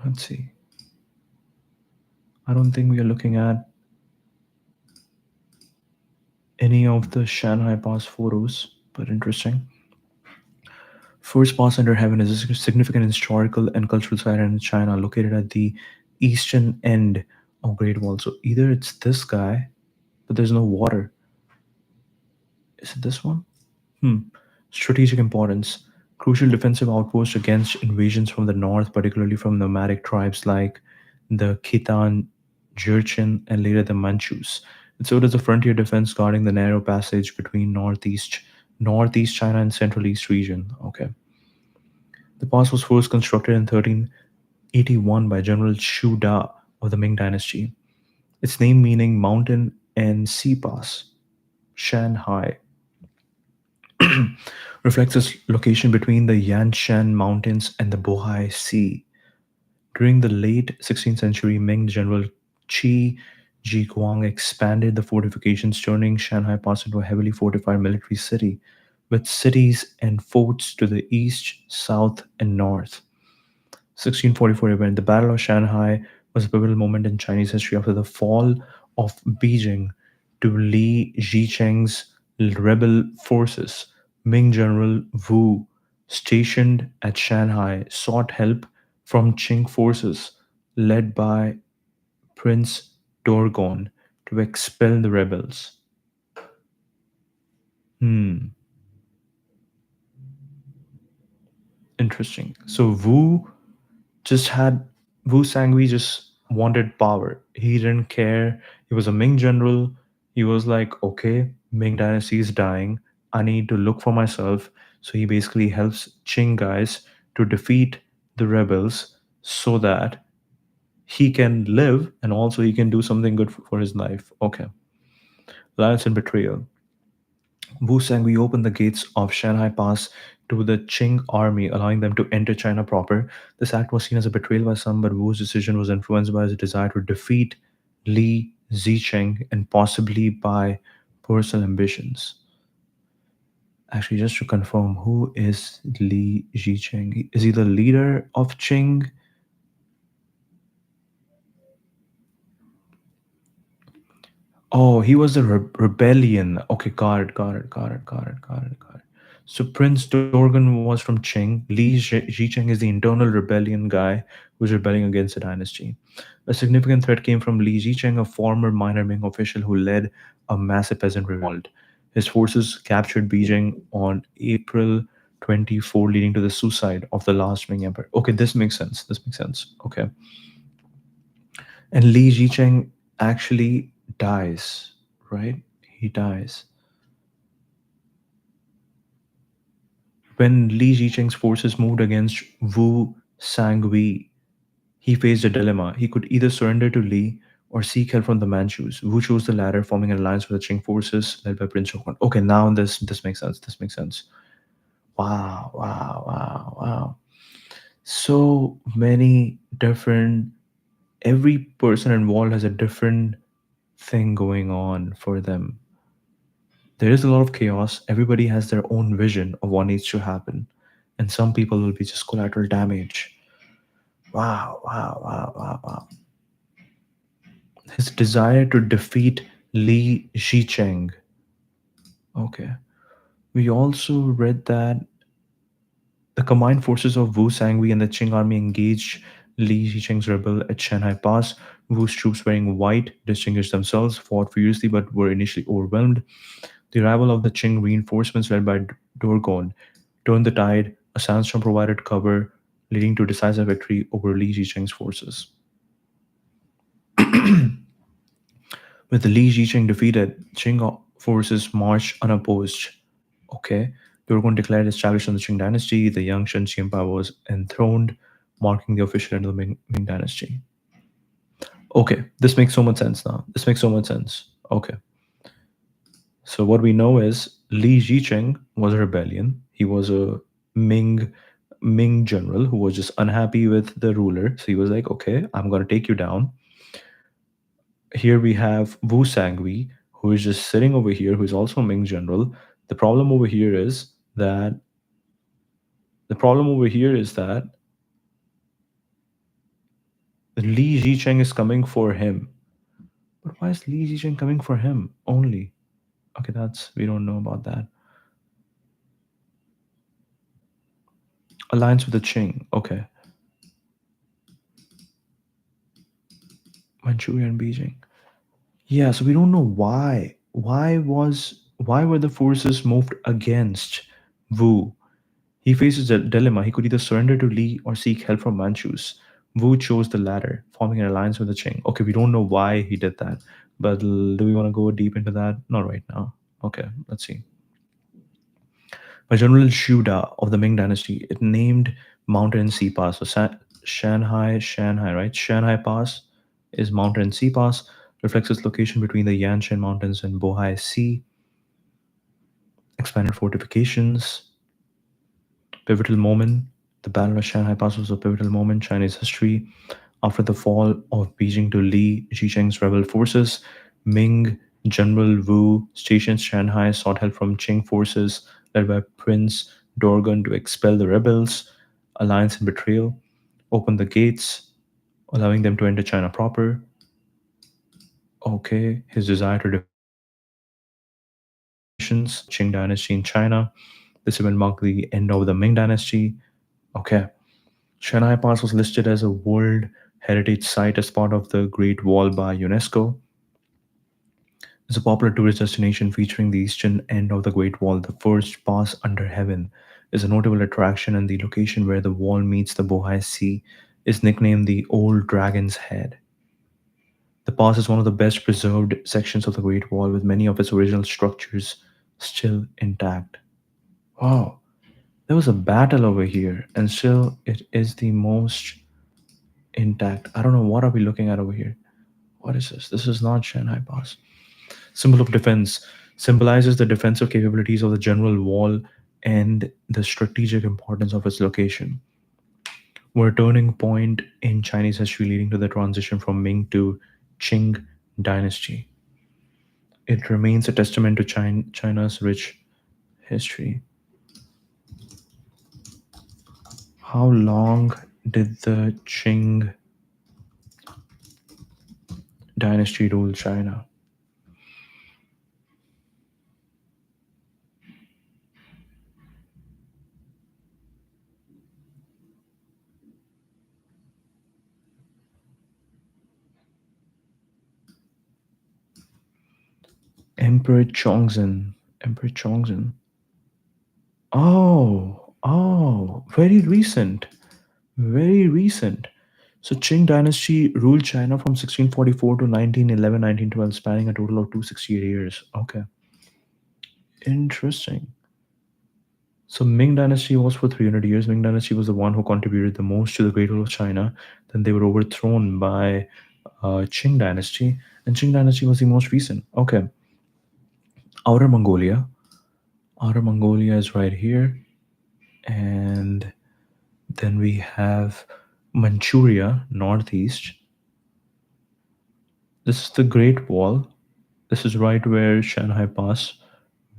Let's see. I don't think we are looking at any of the Shanghai Pass photos, but interesting. First Pass under heaven is a significant historical and cultural site in China located at the eastern end of Great Wall. So either it's this guy, but there's no water. Is it this one? Hmm. Strategic importance. Crucial defensive outpost against invasions from the north, particularly from nomadic tribes like the Khitan, Jurchen, and later the Manchus. It served as a frontier defense guarding the narrow passage between northeast China and central east region. Okay. The pass was first constructed in 1381 by General Shu Da of the Ming dynasty. Its name meaning mountain and sea pass. Shanhai reflects its location between the Yanshan Mountains and the Bohai Sea. During the late 16th century, Ming general Qi Jiguang expanded the fortifications, turning Shanghai Pass into a heavily fortified military city, with cities and forts to the east, south, and north. 1644 event. The Battle of Shanghai was a pivotal moment in Chinese history after the fall of Beijing to Li Zicheng's rebel forces. Ming General Wu, stationed at Shanghai, sought help from Qing forces led by Prince Dorgon. to expel the rebels. Hmm, interesting. So just had Wu Sangui just wanted power. He didn't care. He was a Ming general. He was like, okay, Ming dynasty is dying. I need to look for myself. So he basically helps Qing guys to defeat the rebels so that he can live and also he can do something good for his life. Okay. Alliance and betrayal. Wu Sangui opened the gates of Shanghai Pass to the Qing army, allowing them to enter China proper. This act was seen as a betrayal by some, but Wu's decision was influenced by his desire to defeat Li Zicheng and possibly by personal ambitions. Actually, just to confirm, who is Li Zicheng? Is he the leader of Qing? Oh, he was the rebellion. Okay, got it, got it, got it, got it, got it, got it. So Prince Dorgan was from Qing. Li Zicheng is the internal rebellion guy who's rebelling against the dynasty. A significant threat came from Li Zicheng, a former minor Ming official who led a massive peasant revolt. His forces captured Beijing on April 24, leading to the suicide of the last Ming emperor. Okay, this makes sense. This makes sense. Okay. And Li Zicheng actually dies, right? He dies. When Li Zicheng's forces moved against Wu Sangui, he faced a dilemma. He could either surrender to Li or seek help from the Manchus. Wu chose the latter, forming an alliance with the Qing forces led by Prince Chokwan. Okay, now this makes sense. This makes sense. Wow, wow, wow, wow. So many different. Every person involved has a different thing going on for them. There is a lot of chaos. Everybody has their own vision of what needs to happen. And some people will be just collateral damage. Wow, wow, wow, wow, wow. His desire to defeat Li Zicheng. Okay. We also read that the combined forces of Wu Sangui and the Qing army engaged Li Zicheng's rebel at Shanghai Pass. Wu's troops wearing white distinguished themselves, fought furiously, but were initially overwhelmed. The arrival of the Qing reinforcements led by Dorgon turned the tide. A sandstorm provided cover, leading to decisive victory over Li Zicheng's forces. With Li Zicheng defeated, Qing forces marched unopposed. Okay, Dorgon declared established on the Qing dynasty. The young Shenxi Empire was enthroned, marking the official end of the Ming dynasty. Okay, this makes so much sense now. This makes so much sense. Okay, so what we know is Li Zicheng was a rebellion. He was a Ming Ming general who was just unhappy with the ruler. So he was like, "Okay, I'm gonna take you down." Here we have Wu Sangui, who is just sitting over here, who is also a Ming general. The problem over here is that the problem over here is that Li Zicheng is coming for him. But why is Li Zicheng coming for him only? Okay, that's we don't know about that. Alliance with the Qing. Okay, Manchuria and Beijing. Yeah, so we don't know why. Why were the forces moved against Wu? He faces a dilemma. He could either surrender to Li or seek help from Manchus. Wu chose the latter, forming an alliance with the Qing. Okay, we don't know why he did that, but do we want to go deep into that? Not right now. Okay, let's see. By General Shuda of the Ming Dynasty, it named mountain sea pass. So Shanghai, right? Shanghai Pass is mountain sea pass, reflects its location between the Yanshan Mountains and Bohai Sea, expanded fortifications, pivotal moment. The Battle of Shanghai Pass was a pivotal moment in Chinese history. After the fall of Beijing to Li Zicheng's rebel forces, Ming General Wu stationed Shanghai sought help from Qing forces led by Prince Dorgan to expel the rebels. Alliance and betrayal opened the gates, allowing them to enter China proper. Okay, his desire to defeat nations, Qing dynasty in China. This event marked the end of the Ming dynasty. Okay, Shanghai Pass was listed as a World Heritage Site as part of the Great Wall by UNESCO. It's a popular tourist destination featuring the eastern end of the Great Wall. The first pass under heaven is a notable attraction, and the location where the wall meets the Bohai Sea is nicknamed the Old Dragon's Head. The pass is one of the best preserved sections of the Great Wall, with many of its original structures still intact. Wow, there was a battle over here, and still it is the most intact. I don't know what are we looking at over here. What is this? This is not Shanghai Pass. Symbol of defense symbolizes the defensive capabilities of the general wall and the strategic importance of its location. Were a turning point in Chinese history leading to the transition from Ming to Qing dynasty. It remains a testament to China's rich history. How long did the Qing dynasty rule China? Emperor Chongzhen. Emperor Chongzhen. Very recent. Very recent. So Qing dynasty ruled China from 1644 to 1911, 1912, spanning a total of 268 years. Okay. Interesting. So Ming dynasty was for 300 years. Ming dynasty was the one who contributed the most to the Great Wall of China. Then they were overthrown by Qing dynasty, and Qing dynasty was the most recent. Okay. Outer Mongolia. Outer Mongolia is right here, and then we have Manchuria, northeast. This is the Great Wall. This is right where Shanghai Pass,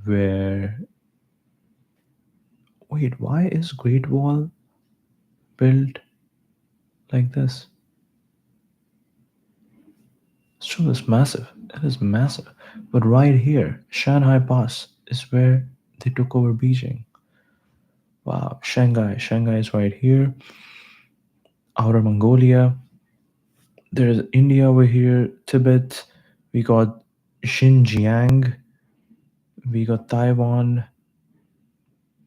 where. Wait, why is Great Wall built like this? It's true, it's massive. It is massive. But right here, Shanghai Pass is where they took over Beijing. Wow, Shanghai. Shanghai is right here. Outer Mongolia. There's India over here, Tibet. We got Xinjiang. We got Taiwan,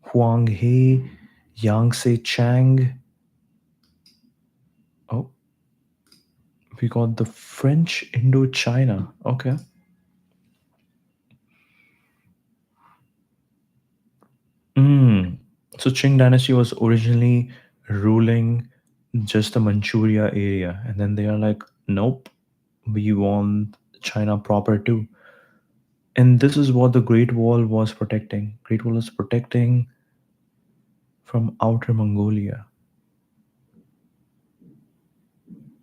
Huanghe, Yangtze Chang. Oh, we got the French Indochina. Okay. Mm. So Qing dynasty was originally ruling just the Manchuria area, and then they are like, nope, we want China proper too. And this is what the Great Wall was protecting. Great Wall was protecting from Outer Mongolia,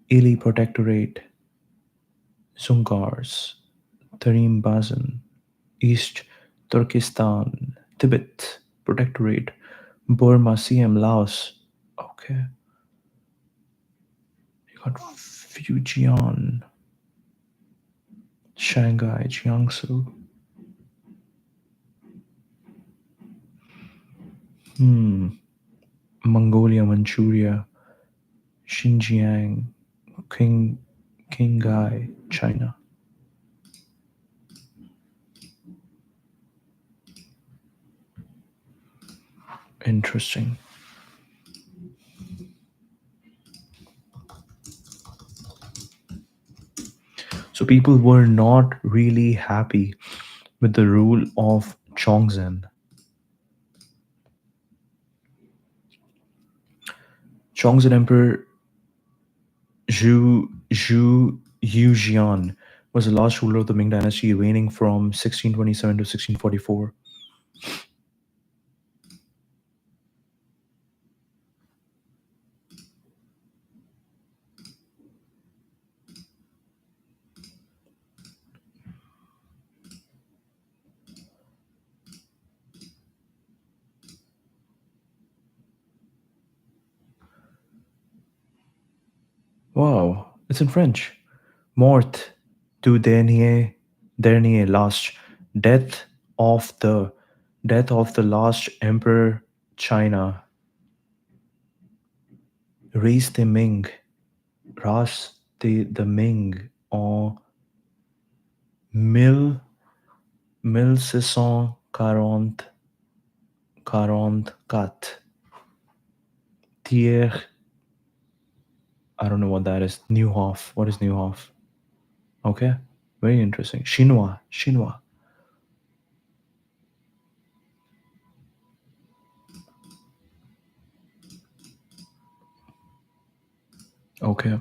Ili Protectorate, Zungars, Tarim Bazin, East Turkestan, Tibet Protectorate, Burma, Siam, Laos. Okay, you got Fujian, Shanghai, Jiangsu. Hmm. Mongolia, Manchuria, Xinjiang, King, Qinghai, China. Interesting. So people were not really happy with the rule of Chongzhen. Chongzhen Emperor Zhu Yujian was the last ruler of the Ming Dynasty, reigning from 1627 to 1644. Wow, it's in French. Mort du dernier last, death of the last emperor China. Race de Ming, Ras de Ming en 1492. 1644. Thiers, I don't know what that is. Neuhoff. What is Neuhoff? Okay, very interesting. Chinois. Chinois. Okay.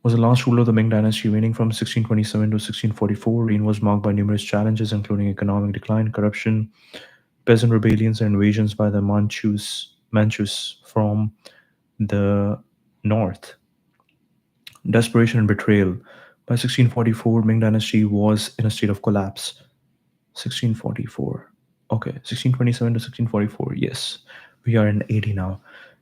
Was the last ruler of the Ming dynasty, reigning from 1627 to 1644. Reign was marked by numerous challenges, including economic decline, corruption, peasant rebellions, and invasions by the Manchus from the north. Desperation and betrayal. By 1644, Ming dynasty was in a state of collapse. 1644. Okay, 1627 to 1644. Yes, we are in 80 now.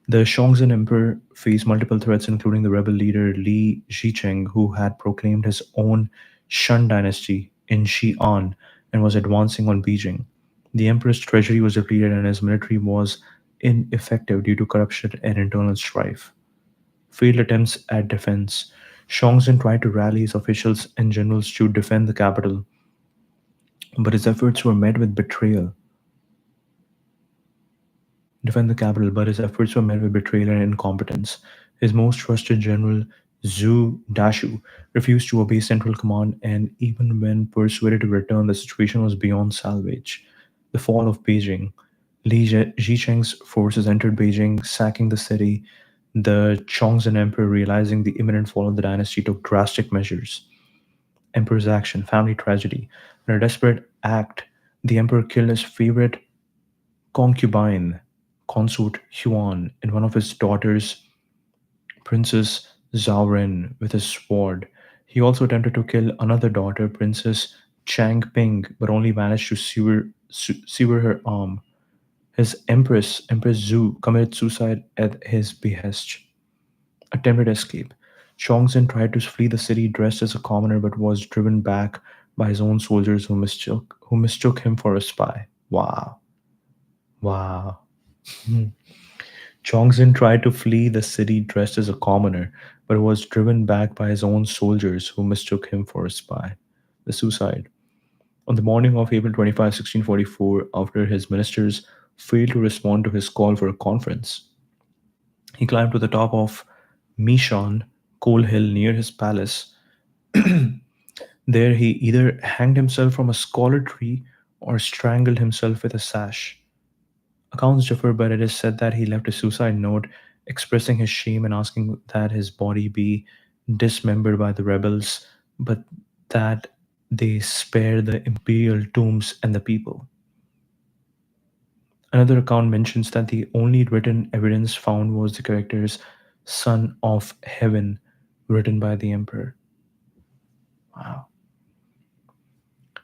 The Xiongzhen Emperor faced multiple threats, including the rebel leader Li Zicheng, who had proclaimed his own Shan dynasty in Xi'an and was advancing on Beijing. The emperor's treasury was depleted and his military was ineffective due to corruption and internal strife. Failed attempts at defense. Xiongzhen tried to rally his officials and generals to defend the capital, but his efforts were met with betrayal. Defend the capital, but his efforts were met with betrayal and incompetence. His most trusted general, Zhu Dashu, refused to obey central command, and even when persuaded to return, the situation was beyond salvage. The fall of Beijing. Li Zicheng's forces entered Beijing, sacking the city. The Chongzhen Emperor, realizing the imminent fall of the dynasty, took drastic measures. Emperor's action, family tragedy. In a desperate act, the emperor killed his favorite concubine, consort Huan, and one of his daughters, Princess Zhaoren, with his sword. He also attempted to kill another daughter, Princess Changping, but only managed to sever her arm. His empress, Empress Zhu, committed suicide at his behest. Attempted escape. Chongzhen tried to flee the city dressed as a commoner, but was driven back by his own soldiers who mistook him for a spy. Wow. Wow. Chongzhen tried to flee the city dressed as a commoner, but was driven back by his own soldiers who mistook him for a spy. The suicide. On the morning of April 25, 1644, after his ministers failed to respond to his call for a conference, he climbed to the top of Mishan, Coal Hill near his palace. There he either hanged himself from a scholar tree or strangled himself with a sash. Accounts differ, but it is said that he left a suicide note expressing his shame and asking that his body be dismembered by the rebels, but that they spare the imperial tombs and the people. Another account mentions that the only written evidence found was the characters Son of Heaven, written by the emperor. Wow.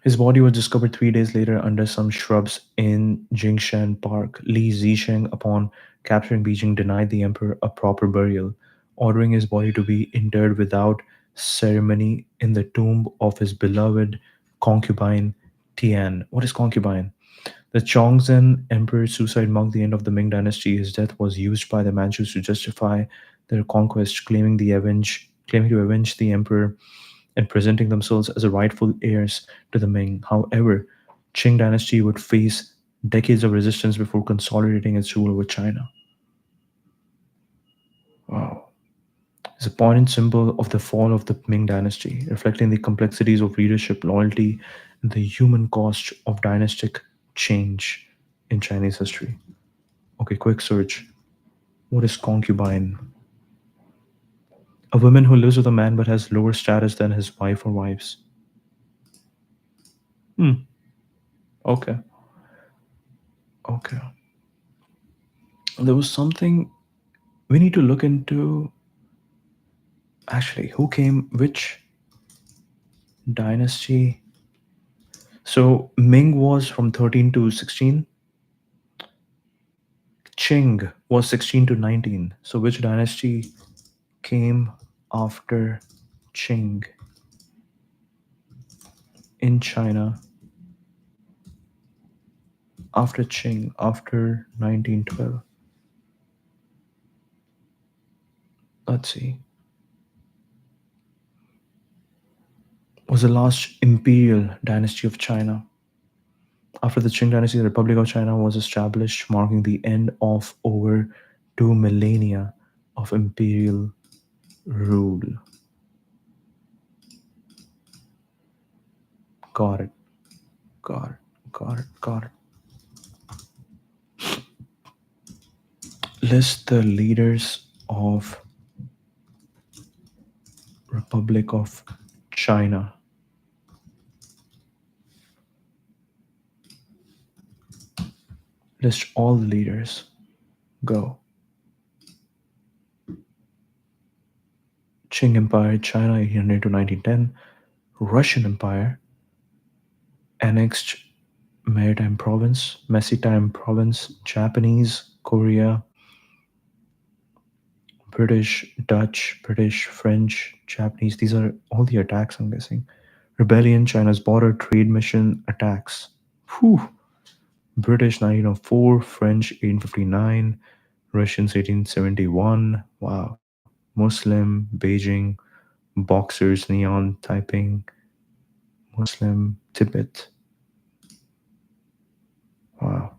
His body was discovered 3 days later under some shrubs in Jingshan Park. Li Zisheng, upon capturing Beijing, denied the emperor a proper burial, ordering his body to be interred without ceremony in the tomb of his beloved concubine Tian. What is concubine? The Chongzhen emperor's suicide marked the end of the Ming dynasty. His death was used by the Manchus to justify their conquest, claiming to avenge the emperor and presenting themselves as the rightful heirs to the Ming. However, Qing dynasty would face decades of resistance before consolidating its rule over China. Wow. It's a point symbol of the fall of the Ming dynasty, reflecting the complexities of leadership, loyalty, and the human cost of dynastic change in Chinese history. Okay, quick search. What is concubine? A woman who lives with a man but has lower status than his wife or wives. Hmm. Okay. Okay. There was something we need to look into. Actually, who came? Which dynasty? So Ming was from 13 to 16. Qing was 16 to 19. So which dynasty came after Qing in China after Qing after 1912? Let's see. Was the last imperial dynasty of China. After the Qing dynasty, the Republic of China was established, marking the end of over 2 millennia of imperial rule. Got it, got it, got it, got it. List the leaders of Republic of China. List all the leaders. Go. Qing Empire, China 1800 to 1910. Russian Empire, annexed Maritime Province, Maritime Province, Japanese, Korea, British, Dutch, British, French, Japanese. These are all the attacks, I'm guessing. Rebellion, China's border, trade mission, attacks. Whew. British 1904, French 1859, Russians 1871. Wow. Muslim, Beijing, Boxers, Neon, Taiping, Muslim, Tibet. Wow.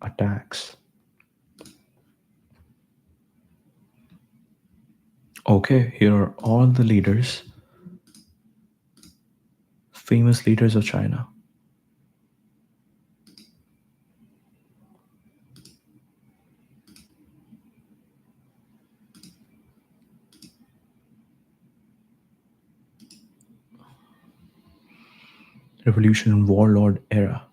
Attacks. Okay, here are all the leaders, famous leaders of China. Revolution and warlord era.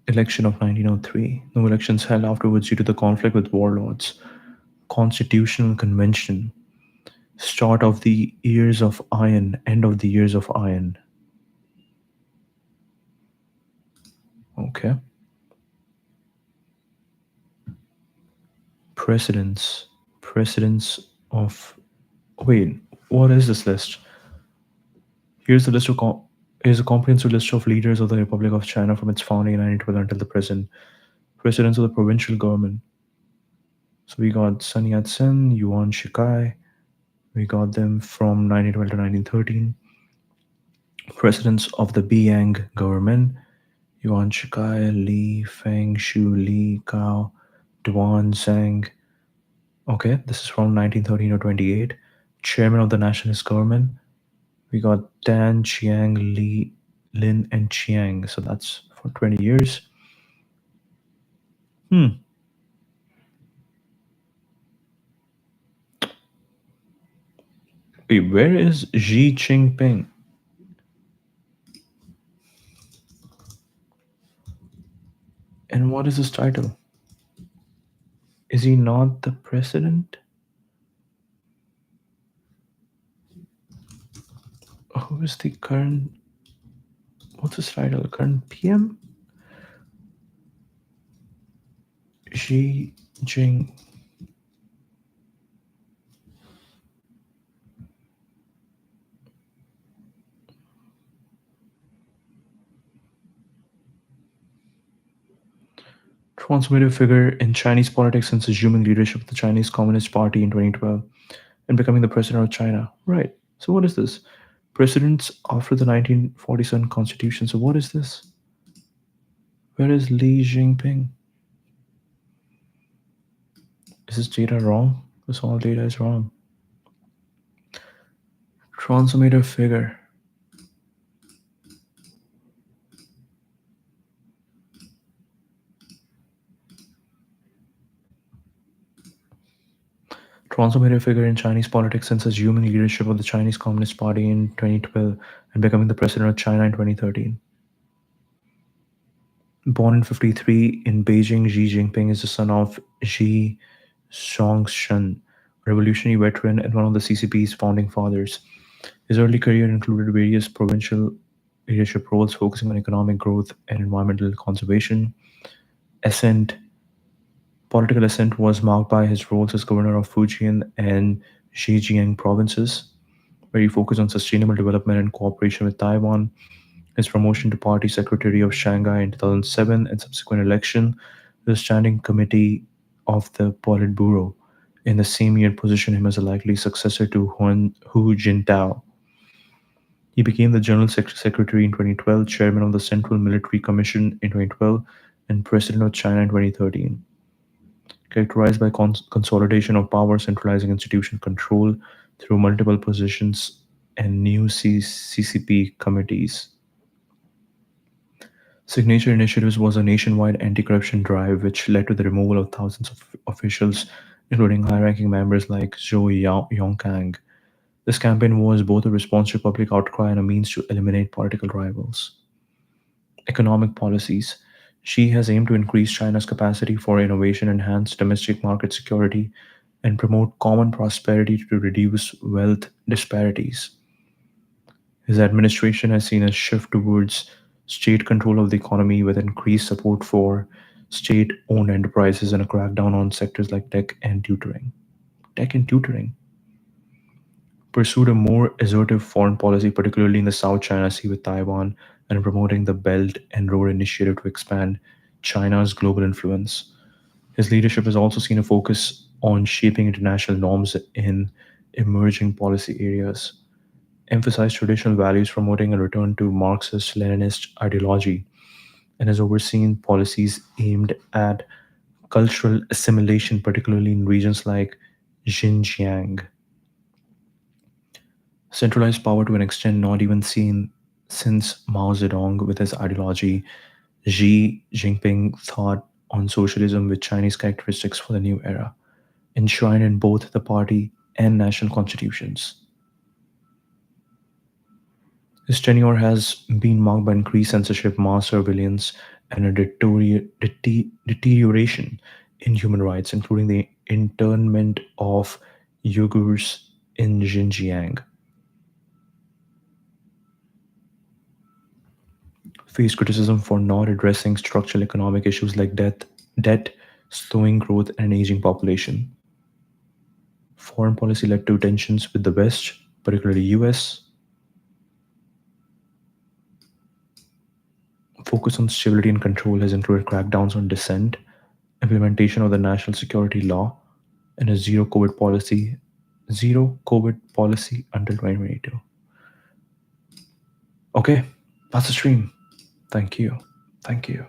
Election of 1903. No elections held afterwards due to the conflict with warlords. Constitutional Convention. Start of the Years of Iron. End of the Years of Iron. Okay. Presidents. Presidents of. Wait, what is this list? Here's the list of. Here's a comprehensive list of leaders of the Republic of China from its founding in 1912 until the present. Presidents of the provincial government. So we got Sun Yat-sen, Yuan Shikai. We got them from 1912 to 1913. Presidents of the Biang government: Yuan Shikai, Li Fengshu, Li Gao, Duan Zhang. Okay, this is from 1913 to 28. Chairman of the nationalist government: we got Dan, Chiang, Li, Lin, and Chiang. So that's for 20 years. Hmm. Wait, where is Xi Jinping? And what is his title? Is he not the president? Who is the current? What's his title? Current PM? Xi Jing. Transformative figure in Chinese politics since assuming leadership of the Chinese Communist Party in 2012 and becoming the president of China. Right. So what is this? Presidents after the 1947 Constitution. So what is this? Where is Li Jinping? Is this data wrong? This all data is wrong. Transformative figure. Transformative figure in Chinese politics since assuming leadership of the Chinese Communist Party in 2012 and becoming the president of China in 2013. Born in 53 in Beijing, Xi Jinping is the son of Xi Zhongshan, a revolutionary veteran and one of the CCP's founding fathers. His early career included various provincial leadership roles focusing on economic growth and environmental conservation. Ascent Political ascent was marked by his roles as governor of Fujian and Zhejiang provinces, where he focused on sustainable development and cooperation with Taiwan. His promotion to party secretary of Shanghai in 2007 and subsequent election to the standing committee of the Politburo in the same year positioned him as a likely successor to Hu Jintao. He became the General Secretary in 2012, Chairman of the Central Military Commission in 2012, and President of China in 2013. Characterized by consolidation of power, centralizing institutional control through multiple positions and new CCP committees. Signature Initiatives was a nationwide anti corruption drive which led to the removal of thousands of officials, including high ranking members like Zhou Yongkang. This campaign was both a response to public outcry and a means to eliminate political rivals. Economic policies. Xi has aimed to increase China's capacity for innovation, enhance domestic market security, and promote common prosperity to reduce wealth disparities. His administration has seen a shift towards state control of the economy with increased support for state owned enterprises and a crackdown on sectors like tech and tutoring. Tech and tutoring pursued a more assertive foreign policy, particularly in the South China Sea with Taiwan, and promoting the Belt and Road Initiative to expand China's global influence. His leadership has also seen a focus on shaping international norms in emerging policy areas, emphasized traditional values, promoting a return to Marxist Leninist ideology, and has overseen policies aimed at cultural assimilation, particularly in regions like Xinjiang. Centralized power to an extent not even seen since Mao Zedong with his ideology. Xi Jinping thought on socialism with Chinese characteristics for the new era, enshrined in both the party and national constitutions. His tenure has been marked by increased censorship, mass surveillance, and a deterioration in human rights, including the internment of Uyghurs in Xinjiang. Faced criticism for not addressing structural economic issues like debt, slowing growth, and an aging population. Foreign policy led to tensions with the West, particularly US. Focus on stability and control has included crackdowns on dissent, implementation of the national security law, and a zero COVID policy until 2022. Okay, that's the stream. Thank you. Thank you.